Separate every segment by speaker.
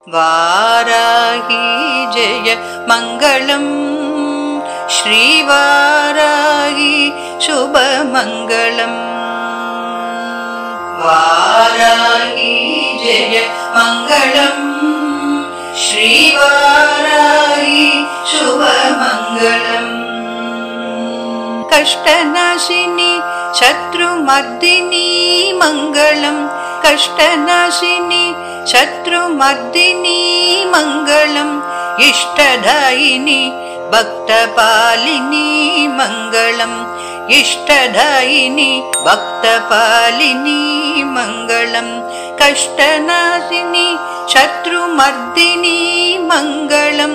Speaker 1: वाराही जय मंगलम श्रीवाराही शुभमंगलम। वाराही जय मंगलम श्रीवाराही शुभमंगलम। कष्टनाशिनी शत्रुमर्दिनी मंगलम। कष्टनाशिनी शत्रुमर्दिनी मंगलम। इष्टदायिनी भक्तपालिनी मंगलम। इष्टदायिनी भक्तपालिनी मंगलम। कष्टनाशिनी शत्रुमर्दिनी मंगलम।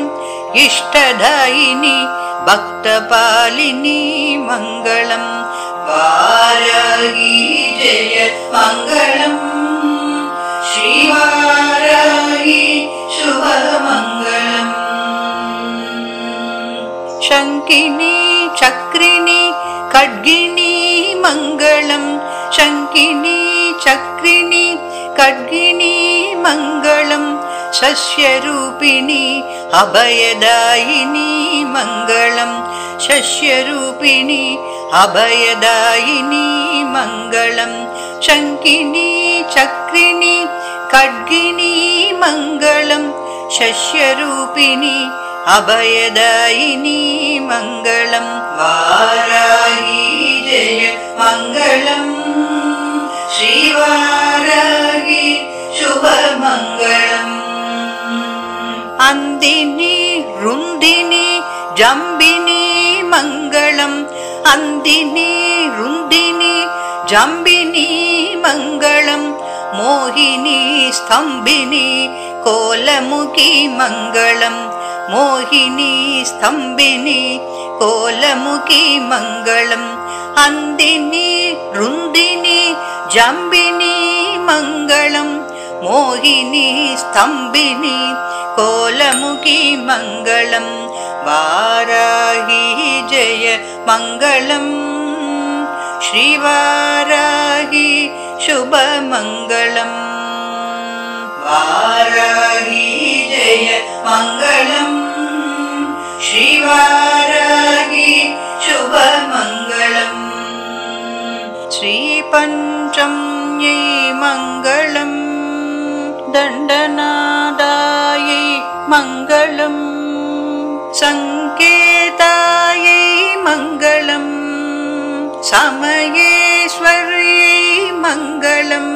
Speaker 1: इष्टदायिनी भक्तपालिनी मंगलम। वाराही जय मंगलम श्रीवाराही शुभमंगलम। शंकिनी चक्रिणी खड्गिनी मंगलम। शंकिनी चक्रिणी खड्गिनी मंगलम। शस्यरूपिणी अभयदायिनी मंगलम। शस्यरूपिणी अभयदायिनी मंगलम। शंकिनी चक्रिणी खड्गिनी मंगलम। शस्यरूपिणी अभयदायिनी मंगलम। वाराही जय मंगलम श्रीवाराही शुभमंगलम। अंदिनी रुंदिनी जंबिनी मंगलम। अंदिनी रुंदिनी जंबिनी मंगलम। मोहिनी स्तंभिनी कोलमुखी मंगलम। मोहिनी स्तंभिनी कोलमुखी मंगलम। अंदिनी रुंदिनी जंबिनी मंगलम। मोहिनी स्तंभिनी कोलमुखी मंगलम। वाराही जय मंगलम श्रीवाराही शुभमंगलम। वाराही जय मंगलम श्रीवाराही शुभमंगलम। श्रीपञ्चम्यै मंगलम दण्डनादायै मंगलम। संकेतायै मंगलम समयेश्वर्यै मंगलम।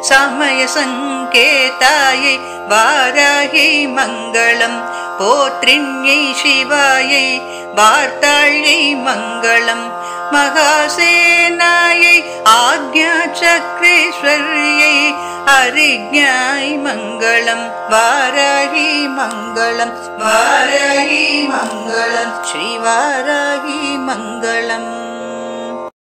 Speaker 1: समय संकेतायै वाराही मंगलम। पोत्रिण्यै शिवायै वार्तायै मंगलम। महासेनायै आज्ञाचक्रेश्वर्यै हरिज्ञाय मंगलम। वाराही मंगलम वाराही मंगलम श्रीवाराही मंगलम।